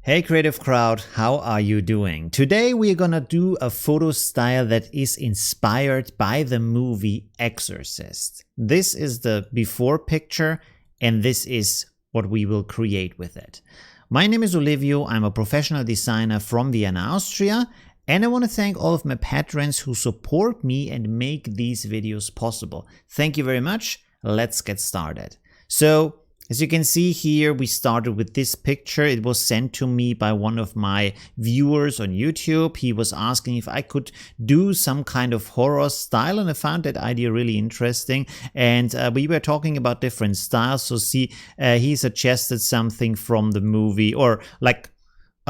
Hey creative crowd, how are you doing? Today we're gonna do a photo style that is inspired by the movie Exorcist. This is the before picture and this is what we will create with it. My name is Olivio, I'm a professional designer from Vienna, Austria, and I want to thank all of my patrons who support me and make these videos possible. Thank you very much. Let's get started. So, as you can see here, we started with this picture. It was sent to me by one of my viewers on YouTube. He was asking if I could do some kind of horror style, and I found that idea really interesting. And we were talking about different styles. So see, he suggested something from the movie, or like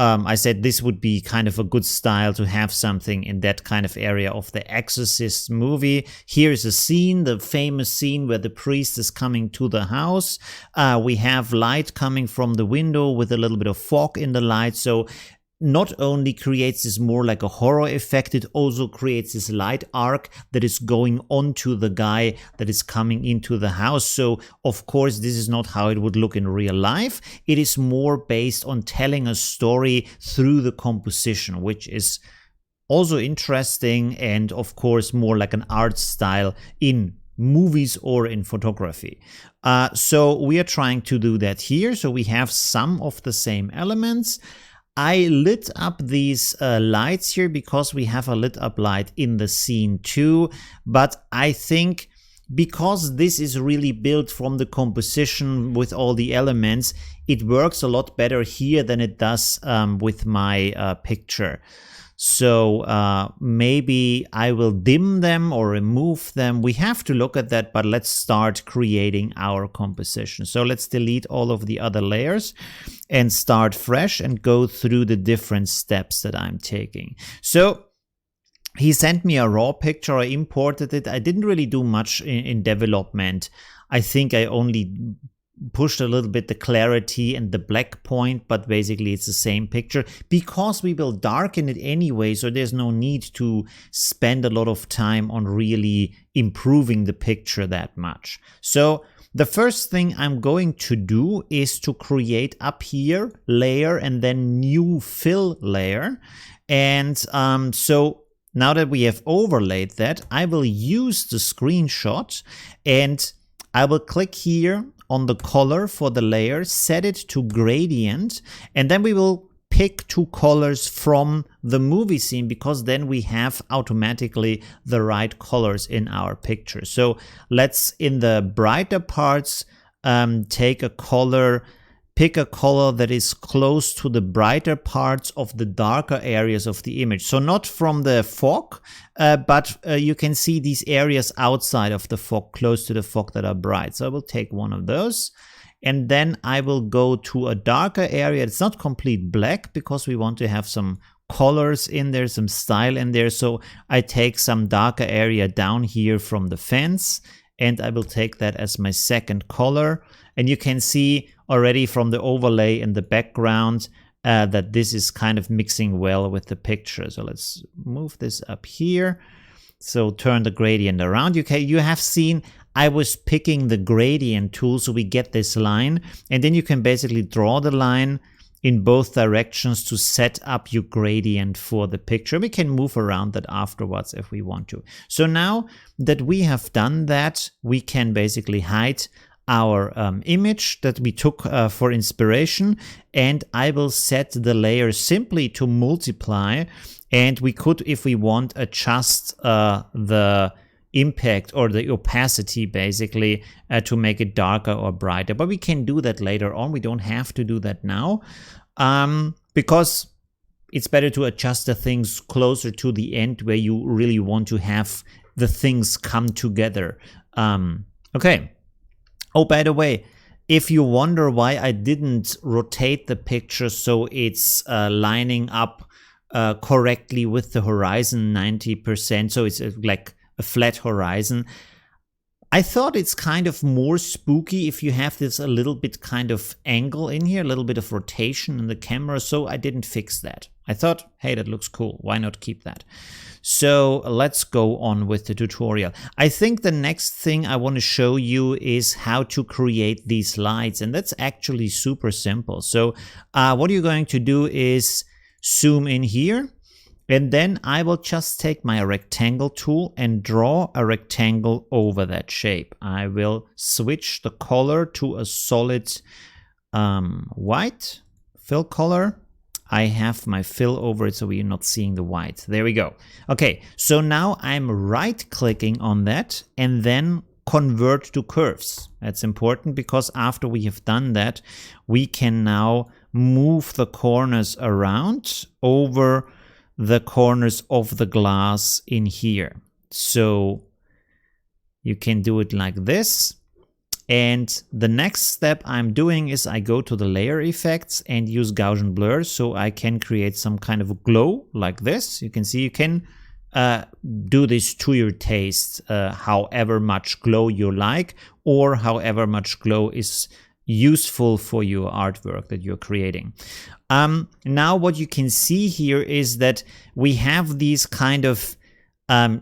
I said this would be kind of a good style to have something in that kind of area of the Exorcist movie. Here's a scene, the famous scene where the priest is coming to the house. We have light coming from the window with a little bit of fog in the light. So not only creates this more like a horror effect, it also creates this light arc that is going onto the guy that is coming into the house. So of course this is not how it would look in real life. It is more based on telling a story through the composition, which is also interesting and of course more like an art style in movies or in photography. So we are trying to do that here. So we have some of the same elements. I lit up these lights here because we have a lit up light in the scene too, but I think because this is really built from the composition with all the elements, it works a lot better here than it does with my picture. So maybe I will dim them or remove them. We have to look at that, but let's start creating our composition. So let's delete all of the other layers and start fresh and go through the different steps that I'm taking. So he sent me a raw picture. I imported it. I didn't really do much in development. I think I only pushed a little bit the clarity and the black point, but basically it's the same picture because we will darken it anyway, so there's no need to spend a lot of time on really improving the picture that much. So the first thing I'm going to do is to create up here layer and then new fill layer. And so now that we have overlaid that, I will use the screenshot and I will click here on the color for the layer, set it to gradient, and then we will pick two colors from the movie scene because then we have automatically the right colors in our picture. So let's, in the brighter parts, take a color, pick a color that is close to the brighter parts of the darker areas of the image. So not from the fog, but you can see these areas outside of the fog, close to the fog, that are bright. So I will take one of those. And then I will go to a darker area. It's not complete black because we want to have some colors in there, some style in there. So I take some darker area down here from the fence and I will take that as my second color. And you can see already from the overlay in the background that this is kind of mixing well with the picture. So let's move this up here. So turn the gradient around. You have seen I was picking the gradient tool so we get this line. And then you can basically draw the line in both directions to set up your gradient for the picture. We can move around that afterwards if we want to. So now that we have done that, we can basically hide our image that we took for inspiration, and I will set the layer simply to multiply, and we could, if we want, adjust the impact or the opacity basically to make it darker or brighter, but we can do that later on. We don't have to do that now because it's better to adjust the things closer to the end where you really want to have the things come together. Okay. Oh, by the way, if you wonder why I didn't rotate the picture so it's lining up correctly with the horizon 90%, so it's like a flat horizon, I thought it's kind of more spooky if you have this a little bit kind of angle in here, a little bit of rotation in the camera, so I didn't fix that. I thought, hey, that looks cool, why not keep that? So let's go on with the tutorial. I think the next thing I want to show you is how to create these lights, and that's actually super simple. So what you're going to do is zoom in here, and then I will just take my rectangle tool and draw a rectangle over that shape. I will switch the color to a solid white fill color. I have my fill over it so we're not seeing the white. There we go. Okay, so now I'm right-clicking on that and then convert to curves. That's important because after we have done that, we can now move the corners around over the corners of the glass in here. So you can do it like this. And the next step I'm doing is I go to the layer effects and use Gaussian blur so I can create some kind of a glow like this. You can see you can do this to your taste, however much glow you like or however much glow is useful for your artwork that you're creating. Now what you can see here is that we have these kind of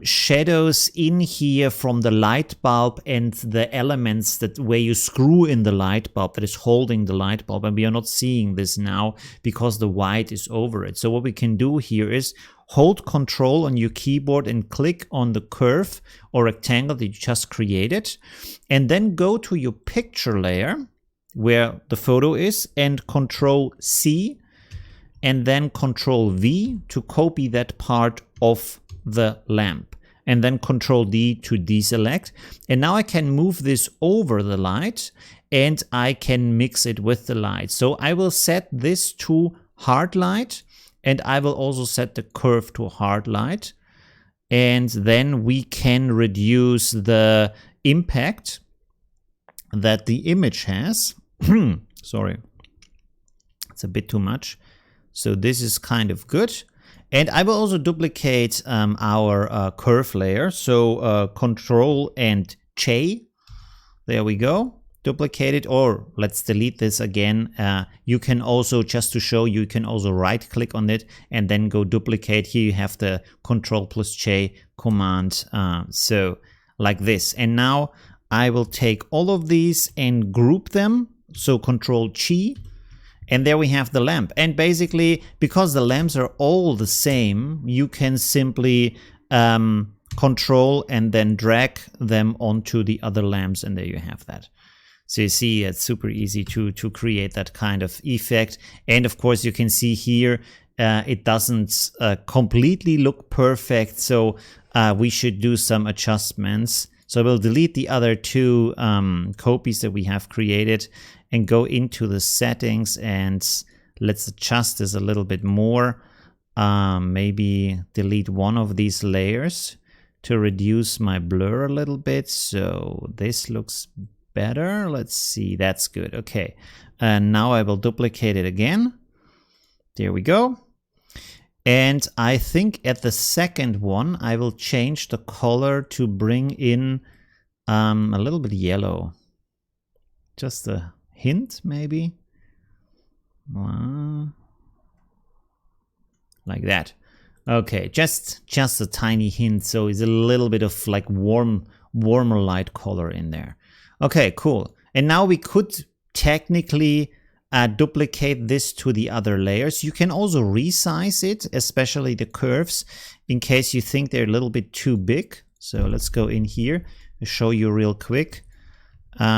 shadows in here from the light bulb and the elements that where you screw in the light bulb that is holding the light bulb, and we are not seeing this now because the white is over it. So what we can do here is hold Control on your keyboard and click on the curve or rectangle that you just created, and then go to your picture layer where the photo is and Control C and then Control V to copy that part of the lamp, and then Control D to deselect. And now I can move this over the light and I can mix it with the light. So I will set this to hard light and I will also set the curve to hard light, and then we can reduce the impact that the image has. Sorry, it's a bit too much. So this is kind of good. And I will also duplicate our curve layer. So Control and J, there we go, duplicate it, or let's delete this again. You can also, just to show you can also right click on it and then go duplicate. Here you have the Control plus J command, so like this. And now I will take all of these and group them. So Control G. And there we have the lamp. And basically, because the lamps are all the same, you can simply control and then drag them onto the other lamps, and there you have that. So you see, it's super easy to create that kind of effect. And of course, you can see here, it doesn't completely look perfect. So we should do some adjustments. So we'll delete the other two copies that we have created and go into the settings, and let's adjust this a little bit more. Maybe delete one of these layers to reduce my blur a little bit. So this looks better. Let's see, that's good. Okay, and now I will duplicate it again. There we go. And I think at the second one, I will change the color to bring in a little bit yellow. Just a hint, maybe. Like that. Okay, just a tiny hint. So it's a little bit of like warmer light color in there. Okay, cool. And now we could technically duplicate this to the other layers. You can also resize it, especially the curves, in case you think they're a little bit too big. So let's go in here and show you real quick.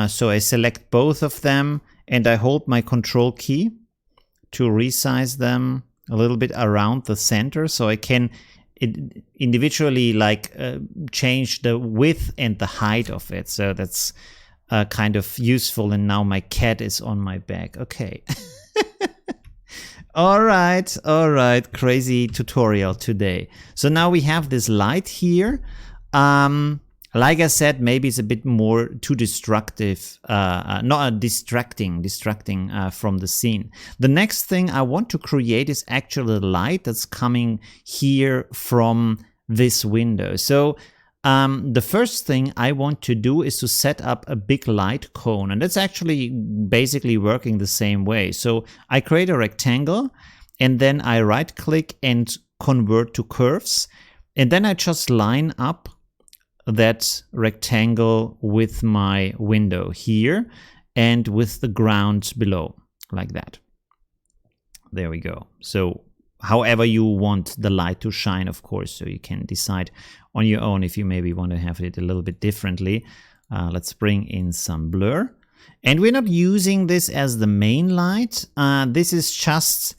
So I select both of them and I hold my Control key to resize them a little bit around the center, so I can individually like change the width and the height of it. So that's kind of useful. And now my cat is on my back. Okay. All right. Crazy tutorial today. So now we have this light here. Like I said, maybe it's a bit more too destructive, not distracting from the scene. The next thing I want to create is actually the light that's coming here from this window. So The first thing I want to do is to set up a big light cone, and that's actually basically working the same way. So I create a rectangle, and then I right click and convert to curves, and then I just line up that rectangle with my window here and with the ground below, like that. There we go. So however you want the light to shine, of course, so you can decide on your own if you maybe want to have it a little bit differently. Let's bring in some blur. And we're not using this as the main light. This is just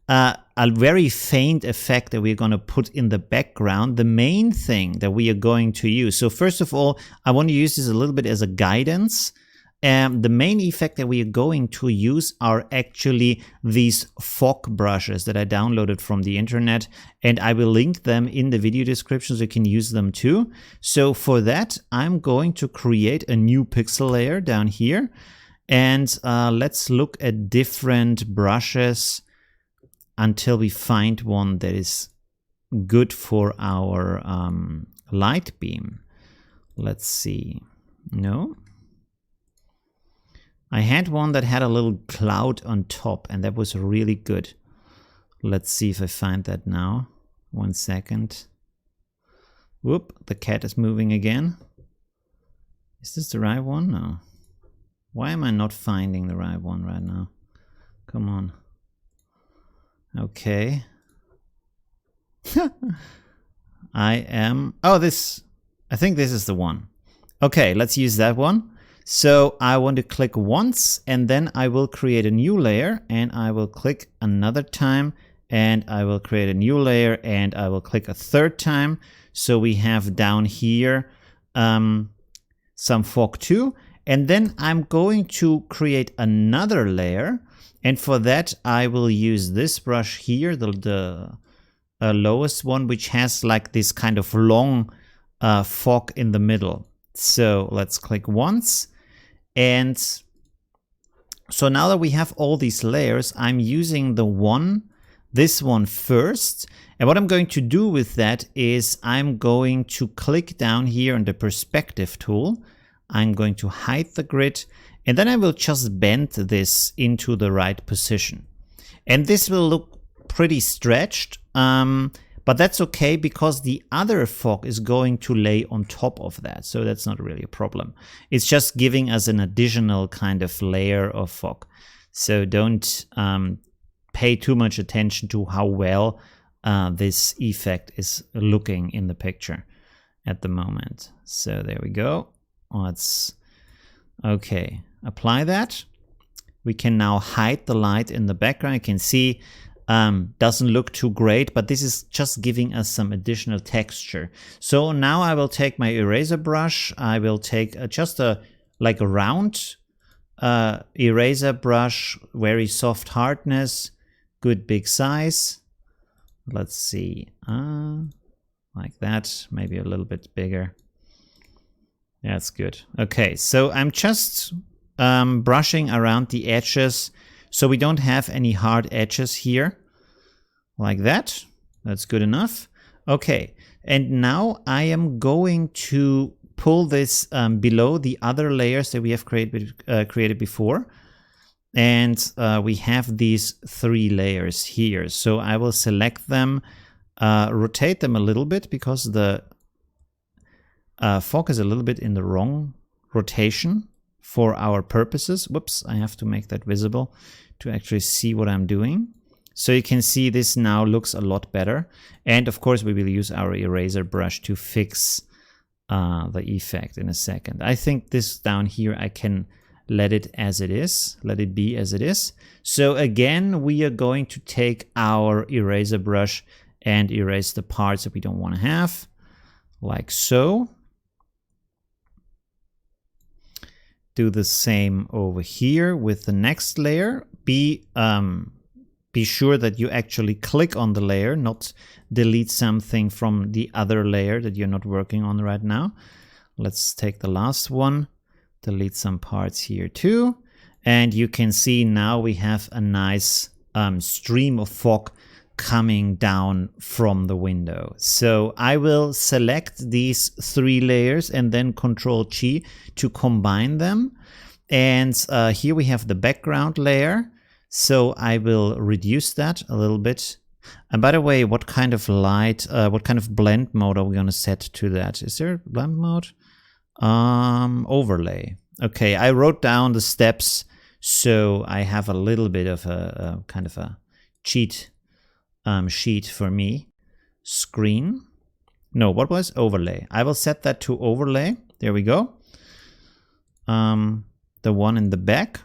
a very faint effect that we're going to put in the background. The main thing that we are going to use. So first of all, I want to use this a little bit as a guidance. The main effect that we are going to use are actually these fog brushes that I downloaded from the internet, and I will link them in the video description so you can use them too. So for that, I'm going to create a new pixel layer down here, and let's look at different brushes until we find one that is good for our light beam. Let's see. No. I had one that had a little cloud on top, and that was really good. Let's see if I find that now. 1 second. Whoop, the cat is moving again. Is this the right one? No. Why am I not finding the right one right now? Come on. Okay. Oh, I think this is the one. Okay, let's use that one. So I want to click once, and then I will create a new layer, and I will click another time, and I will create a new layer, and I will click a third time. So we have down here some fog too. And then I'm going to create another layer. And for that, I will use this brush here, the lowest one, which has like this kind of long fog in the middle. So let's click once. And so now that we have all these layers, I'm using this one first. And what I'm going to do with that is I'm going to click down here on the perspective tool. I'm going to hide the grid, and then I will just bend this into the right position. And this will look pretty stretched, but that's okay because the other fog is going to lay on top of that. So that's not really a problem. It's just giving us an additional kind of layer of fog. So don't pay too much attention to how well this effect is looking in the picture at the moment. So there we go. Let's, okay, apply that. We can now hide the light in the background. You can see doesn't look too great, but this is just giving us some additional texture. So now I will take my eraser brush. I will take just a round eraser brush, very soft hardness, good big size. Let's see, like that, maybe a little bit bigger. That's good. Okay, so I'm just brushing around the edges so we don't have any hard edges here. Like that. That's good enough. Okay, and now I am going to pull this below the other layers that we have created before. And we have these 3 layers here. So I will select them, rotate them a little bit because the fog is a little bit in the wrong rotation for our purposes. Whoops, I have to make that visible to actually see what I'm doing. So you can see this now looks a lot better. And of course, we will use our eraser brush to fix the effect in a second. I think this down here, I can let it as it is, let it be as it is. So again, we are going to take our eraser brush and erase the parts that we don't want to have, like so. Do the same over here with the next layer. Be sure that you actually click on the layer, not delete something from the other layer that you're not working on right now. Let's take the last one, delete some parts here too. And you can see now we have a nice stream of fog coming down from the window. So I will select these 3 layers and then Control G to combine them. And here we have the background layer. So I will reduce that a little bit. And by the way, what kind of light, what kind of blend mode are we going to set to that? Is there a blend mode? Overlay. Okay, I wrote down the steps, so I have a little bit of a kind of a cheat sheet for me. Screen. No, what was overlay? I will set that to overlay. There we go. The one in the back.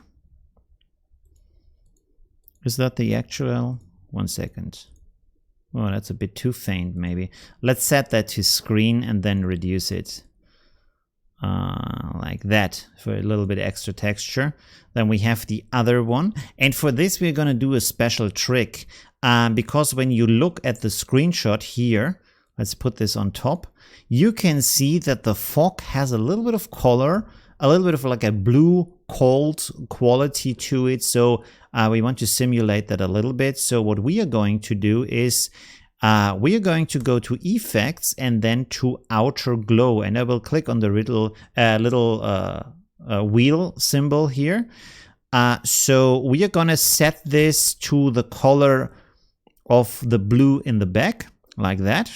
Is that the actual? 1 second. Oh, that's a bit too faint, maybe. Let's set that to screen and then reduce it. Like that, for a little bit extra texture. Then we have the other one. And for this, we're going to do a special trick. Because when you look at the screenshot here, let's put this on top, you can see that the fog has a little bit of color, a little bit of like a blue cold quality to it. So we want to simulate that a little bit. So what we are going to do is we are going to go to effects and then to outer glow, and I will click on the little wheel symbol here. So we are going to set this to the color of the blue in the back, like that.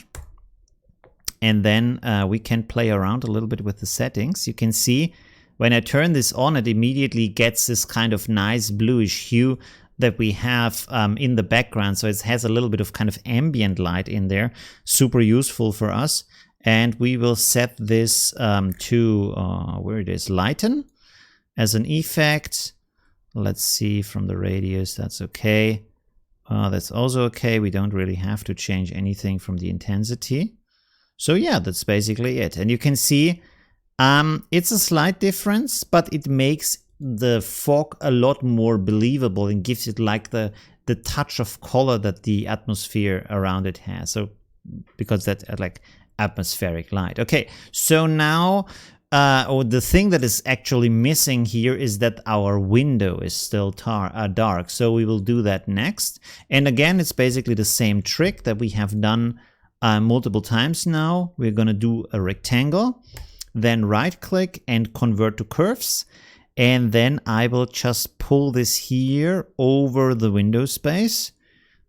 And then we can play around a little bit with the settings. You can see when I turn this on, it immediately gets this kind of nice bluish hue that we have in the background. So it has a little bit of kind of ambient light in there. Super useful for us. And we will set this to, where it is, lighten as an effect. Let's see from the radius, that's okay. That's also okay. We don't really have to change anything from the intensity. So yeah, that's basically it. And you can see it's a slight difference, but it makes the fog a lot more believable and gives it like the touch of color that the atmosphere around it has. So because that's like atmospheric light. Okay, so now the thing that is actually missing here is that our window is still dark. So we will do that next. And again, it's basically the same trick that we have done multiple times now. We're going to do a rectangle, then right click and convert to curves. And then I will just pull this here over the window space.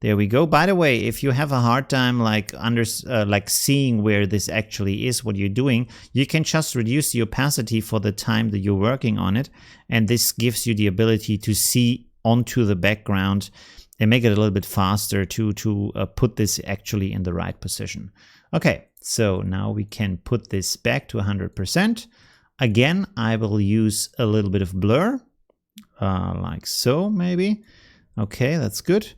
There we go. By the way, if you have a hard time like seeing where this actually is, what you're doing, you can just reduce the opacity for the time that you're working on it. And this gives you the ability to see onto the background and make it a little bit faster to put this actually in the right position. Okay, so now we can put this back to 100%. Again, I will use a little bit of blur, like so maybe. Okay, that's good.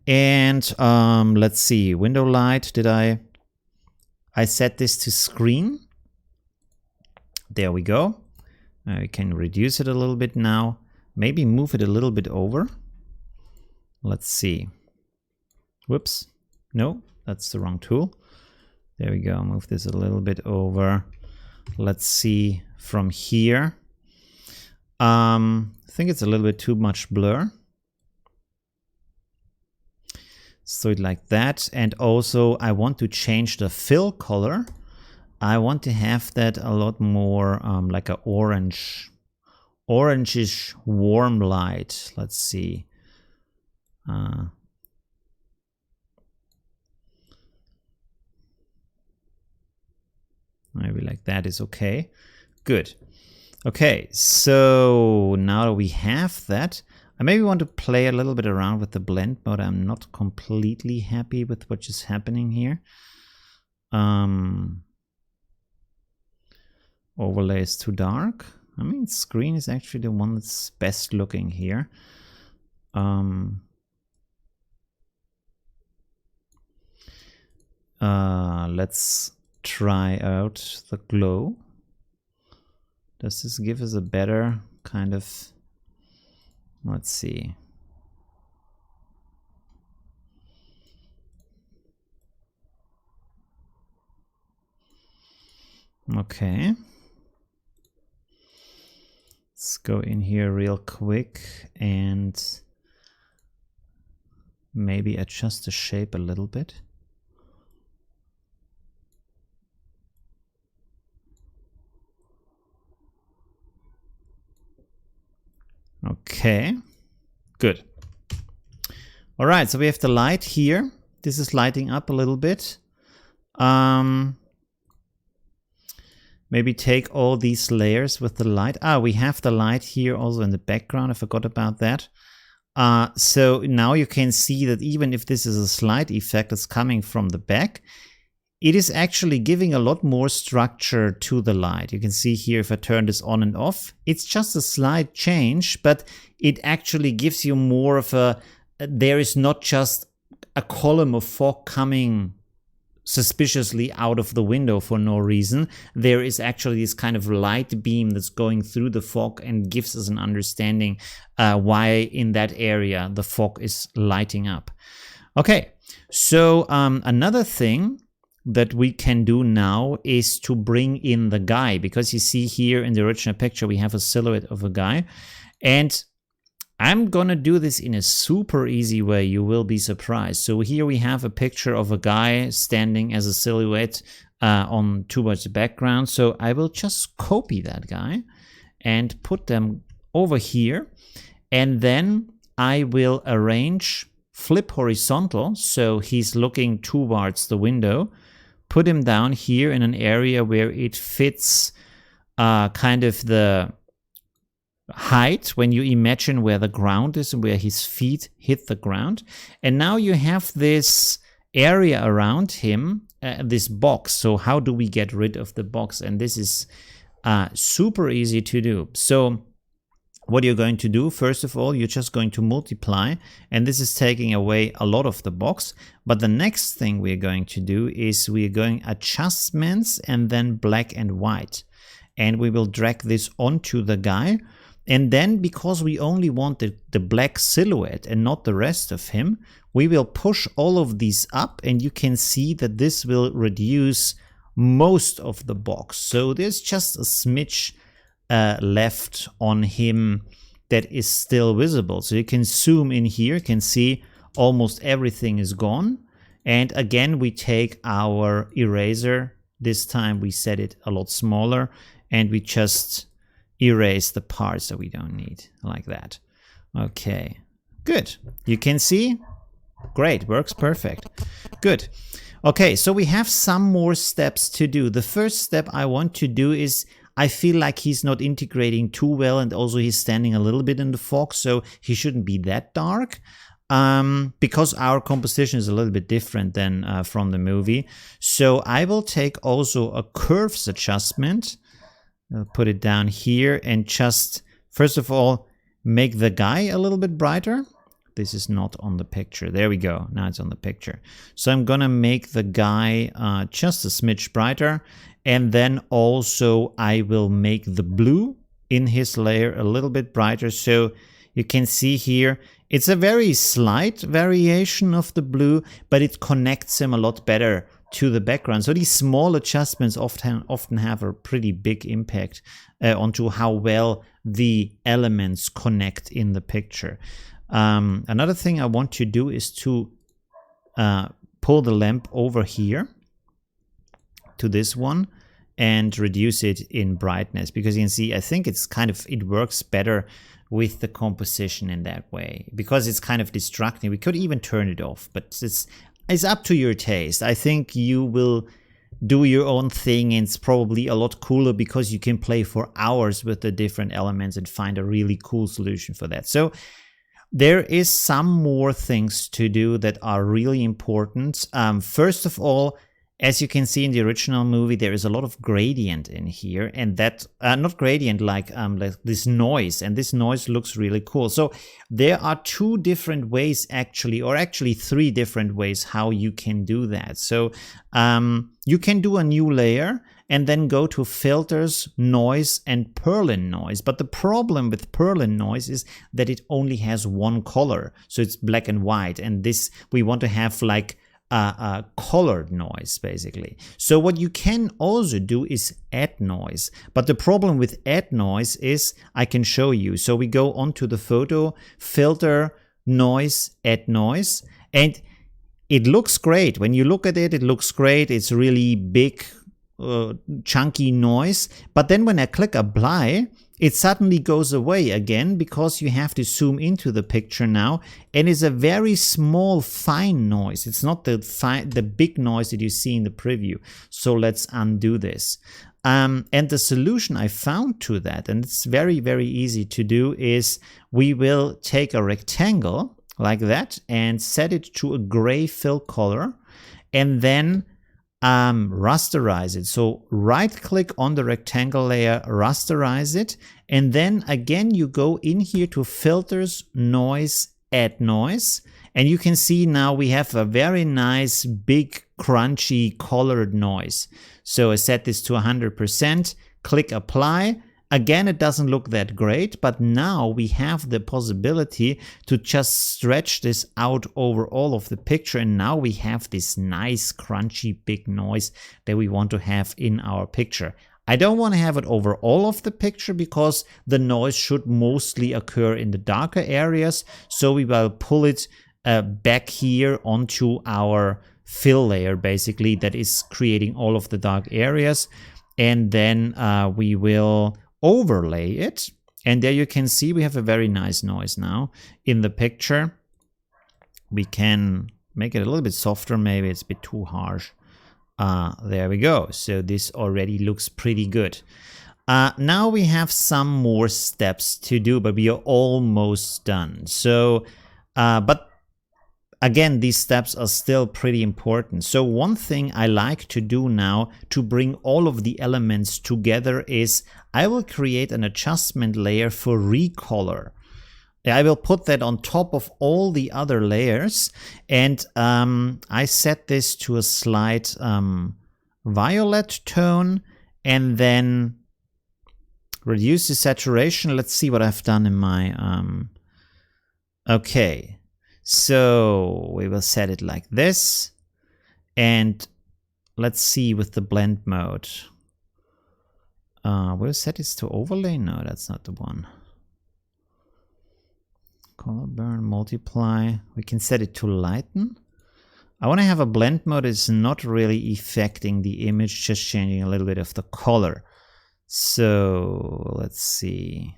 And let's see, window light, did I set this to screen? There we go. I can reduce it a little bit now. Maybe move it a little bit over. Let's see. Whoops. No, that's the wrong tool. There we go. Move this a little bit over. Let's see from here. I think it's a little bit too much blur. So it like that. And also I want to change the fill color. I want to have that a lot more like a orange, orangish warm light. Let's see. Maybe like that is okay. Good. Okay, so now that we have that, I maybe want to play a little bit around with the blend mode. I'm not completely happy with what is happening here. Overlay is too dark. I mean, screen is actually the one that's best looking here. Let's try out the glow. Does this give us a better kind of, let's see. Okay. Let's go in here real quick and maybe adjust the shape a little bit. Okay, good. All right, so we have the light here. This is lighting up a little bit. Maybe take all these layers with the light. We have the light here also in the background. I forgot about that. So now you can see that even if this is a slight effect that's coming from the back, it is actually giving a lot more structure to the light. You can see here if I turn this on and off, it's just a slight change, but it actually gives you more of a, there is not just a column of fog coming suspiciously out of the window for no reason. There is actually this kind of light beam that's going through the fog and gives us an understanding why in that area the fog is lighting up. Okay, so another thing that we can do now is to bring in the guy, because you see here in the original picture we have a silhouette of a guy, and I'm gonna do this in a super easy way. You will be surprised. So here we have a picture of a guy standing as a silhouette on towards the background. So I will just copy that guy and put them over here, and then I will arrange flip horizontal so he's looking towards the window. Put him down here in an area where it fits kind of the height when you imagine where the ground is and where his feet hit the ground. And now you have this area around him, this box. So how do we get rid of the box? And this is super easy to do. So what you're going to do, first of all, you're just going to multiply, and this is taking away a lot of the box. But the next thing we're going to do is we're going adjustments and then black and white. And we will drag this onto the guy. And then because we only want the black silhouette and not the rest of him, we will push all of these up, and you can see that this will reduce most of the box. So there's just a smidge left on him that is still visible. So you can zoom in here, you can see almost everything is gone. And again, we take our eraser. This time we set it a lot smaller, and we just erase the parts that we don't need, like that. Okay, good. You can see, great, works perfect. Good. Okay, so we have some more steps to do. The first step I want to do is, I feel like he's not integrating too well, and also he's standing a little bit in the fog, so he shouldn't be that dark. Because our composition is a little bit different than from the movie. So I will take also a curves adjustment. I'll put it down here and just, first of all, make the guy a little bit brighter. This is not on the picture. There we go. Now it's on the picture. So I'm gonna make the guy just a smidge brighter. And then also I will make the blue in his layer a little bit brighter. So you can see here, it's a very slight variation of the blue, but it connects him a lot better to the background. So these small adjustments often have a pretty big impact onto how well the elements connect in the picture. Another thing I want to do is to pull the lamp over here to this one and reduce it in brightness, because you can see, I think it's kind of, it works better with the composition in that way, because it's kind of distracting. We could even turn it off, but it's up to your taste. I think you will do your own thing, and it's probably a lot cooler because you can play for hours with the different elements and find a really cool solution for that. So there is some more things to do that are really important. First of all, as you can see in the original movie, there is a lot of gradient in here, and that, not gradient like this noise, and this noise looks really cool. So there are two different ways actually, or actually three different ways how you can do that. So you can do a new layer and then go to filters, noise, and Perlin noise. But the problem with Perlin noise is that it only has one color. So it's black and white, and this, we want to have like colored noise basically. So what you can also do is add noise, but the problem with add noise is, I can show you. So we go onto the photo, filter, noise, add noise, And it looks great. When you look at it, it looks great. It's really big, chunky noise. But then when I click apply, it suddenly goes away again because you have to zoom into the picture now, and it's a very small, fine noise. It's not the big noise that you see in the preview. So let's undo this. And the solution I found to that, and it's very, very easy to do, is we will take a rectangle like that and set it to a gray fill color, and then rasterize it. So right click on the rectangle layer, rasterize it, and then again you go in here to filters, noise, add noise, and you can see now we have a very nice big crunchy colored noise. So I set this to 100%, click apply. Again, it doesn't look that great, but now we have the possibility to just stretch this out over all of the picture, and now we have this nice crunchy big noise that we want to have in our picture. I don't want to have it over all of the picture because the noise should mostly occur in the darker areas, so we will pull it back here onto our fill layer, basically, that is creating all of the dark areas, and then we will overlay it, and there you can see we have a very nice noise now in the picture. We can make it a little bit softer, maybe it's a bit too harsh. There we go. So this already looks pretty good. Now we have some more steps to do, but we are almost done. So but again, these steps are still pretty important. So one thing I like to do now to bring all of the elements together is I will create an adjustment layer for recolor. I will put that on top of all the other layers, and I set this to a slight violet tone, and then reduce the saturation. Let's see what I've done in my okay. So we will set it like this, and let's see with the blend mode. We'll set this to overlay. No, that's not the one. Color burn, multiply. We can set it to lighten. I want to have a blend mode that's not really affecting the image, just changing a little bit of the color. So let's see.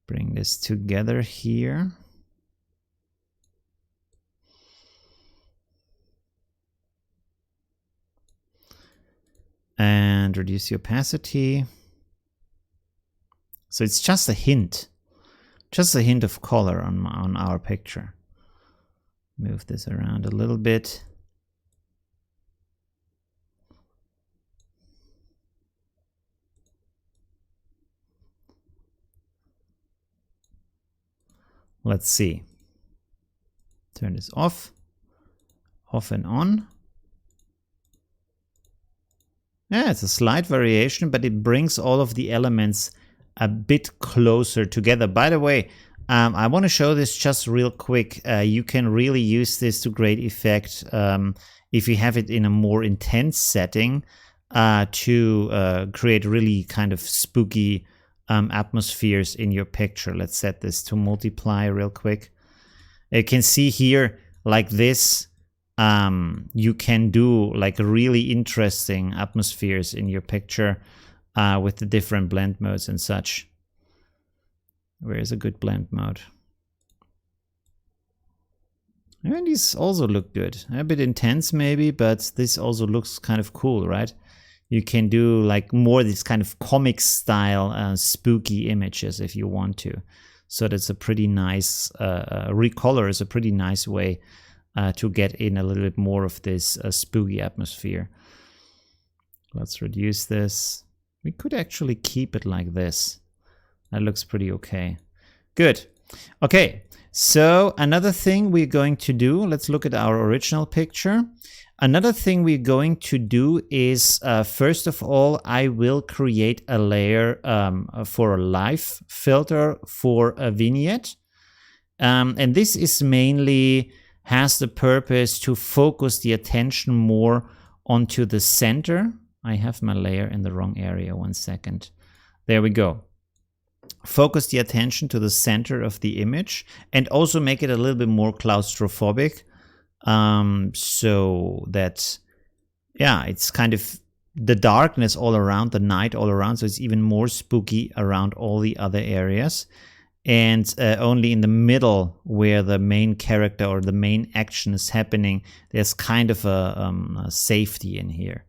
Bring this together here. And reduce the opacity. So it's just a hint of color on our picture. Move this around a little bit. Let's see. Turn this off and on. Yeah, it's a slight variation, but it brings all of the elements a bit closer together. By the way, I want to show this just real quick. You can really use this to great effect if you have it in a more intense setting to create really kind of spooky atmospheres in your picture. Let's set this to multiply real quick. You can see here like this, you can do like really interesting atmospheres in your picture with the different blend modes and such. Where is a good blend mode? And these also look good. A bit intense maybe, but this also looks kind of cool, right? You can do like more this kind of comic style spooky images if you want to. So that's a pretty nice, recolor is a pretty nice way to get in a little bit more of this spooky atmosphere. Let's reduce this. We could actually keep it like this. That looks pretty okay. Good. Okay, so another thing we're going to do, let's look at our original picture. Another thing we're going to do is, first of all, I will create a layer for a live filter for a vignette. And this is mainly has the purpose to focus the attention more onto the center. I have my layer in the wrong area. 1 second. There we go. focus the attention to the center of the image and also make it a little bit more claustrophobic, so that, yeah, it's kind of the darkness all around, the night all around, so it's even more spooky around all the other areas. And only in the middle, where the main character or the main action is happening, there's kind of a safety in here.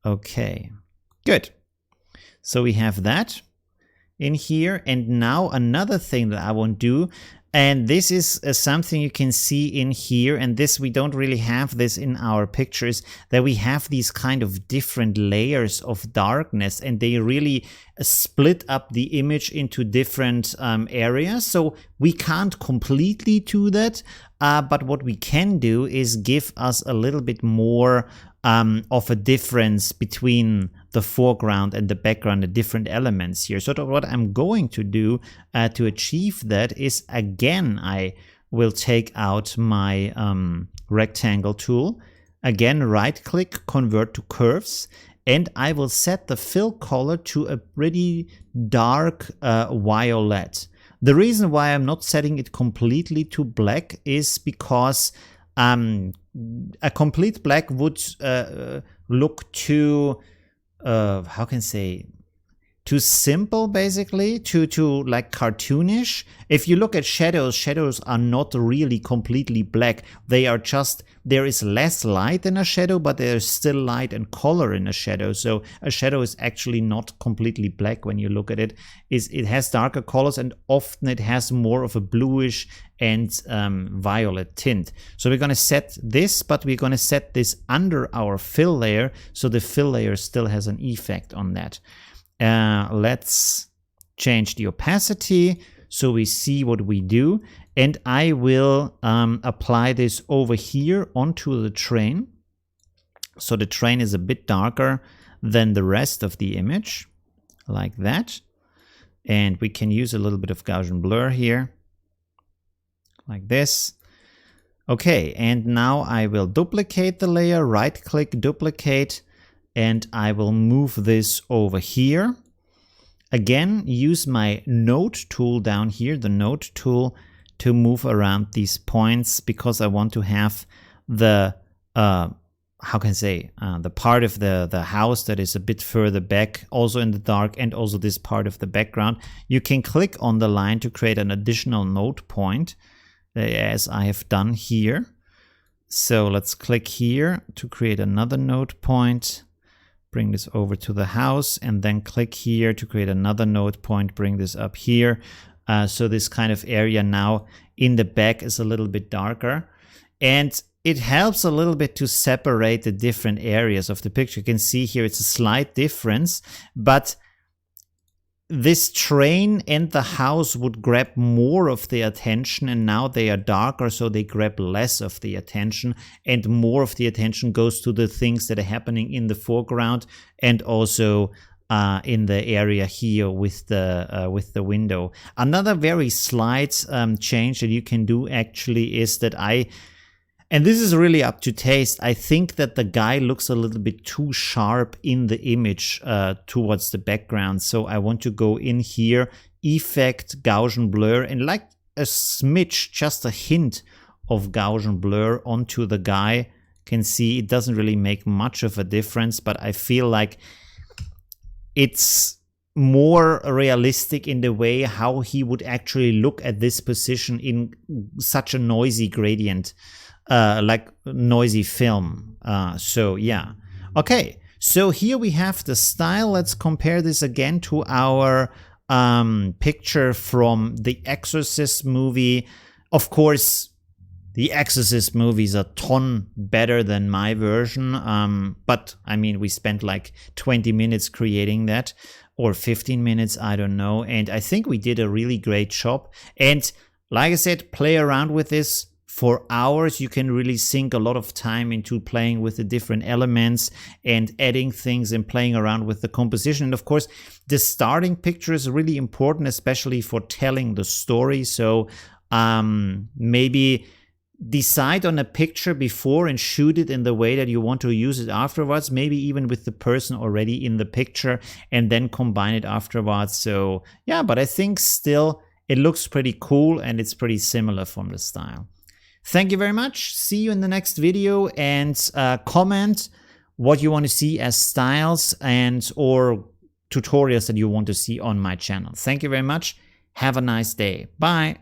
Okay, good. So we have that in here. And now another thing that I want to do, and this is something you can see in here, and this we don't really have this in our pictures, that we have these kind of different layers of darkness, and they really split up the image into different areas. So we can't completely do that, but what we can do is give us a little bit more of a difference between the foreground and the background, the different elements here. So what I'm going to do to achieve that is, again, I will take out my rectangle tool, again right click, convert to curves, and I will set the fill color to a pretty dark violet. The reason why I'm not setting it completely to black is because a complete black would look too, how can I say, too simple, basically, too like cartoonish. If you look at shadows, shadows are not really completely black. They are just, there is less light in a shadow, but there is still light and color in a shadow. So a shadow is actually not completely black when you look at it. It has darker colors, and often it has more of a bluish and violet tint. So we're going to set this, but we're going to set this under our fill layer, so the fill layer still has an effect on that. Let's change the opacity so we see what we do, and I will apply this over here onto the train. So the train is a bit darker than the rest of the image, like that. And we can use a little bit of Gaussian blur here, like this. Okay, and now I will duplicate the layer, right click, duplicate, and I will move this over here. Again, use my node tool down here, the node tool, to move around these points, because I want to have the, how can I say, the part of the house that is a bit further back, also in the dark, and also this part of the background. You can click on the line to create an additional node point, as I have done here. So let's click here to create another node point. Bring this over to the house, and then click here to create another node point, bring this up here. So this kind of area now in the back is a little bit darker, and it helps a little bit to separate the different areas of the picture. You can see here it's a slight difference, but this train and the house would grab more of the attention, and now they are darker, so they grab less of the attention, and more of the attention goes to the things that are happening in the foreground, and also in the area here with the window. Another very slight change that you can do actually is that and this is really up to taste, I think that the guy looks a little bit too sharp in the image towards the background. So I want to go in here, effect, Gaussian blur, and like a smidge, just a hint of Gaussian blur onto the guy. You can see it doesn't really make much of a difference, but I feel like it's more realistic in the way how he would actually look at this position in such a noisy gradient. Like noisy film. So yeah. Okay, so here we have the style. Let's compare this again to our picture from the Exorcist movie. Of course, the Exorcist movie is a ton better than my version. But I mean, we spent like 20 minutes creating that, or 15 minutes, I don't know. And I think we did a really great job. And like I said, play around with this for hours. You can really sink a lot of time into playing with the different elements and adding things and playing around with the composition. And of course, the starting picture is really important, especially for telling the story. So maybe decide on a picture before and shoot it in the way that you want to use it afterwards, maybe even with the person already in the picture, and then combine it afterwards. So yeah, but I think still it looks pretty cool and it's pretty similar from the style. Thank you very much. See you in the next video, and comment what you want to see as styles and or tutorials that you want to see on my channel. Thank you very much. Have a nice day. Bye.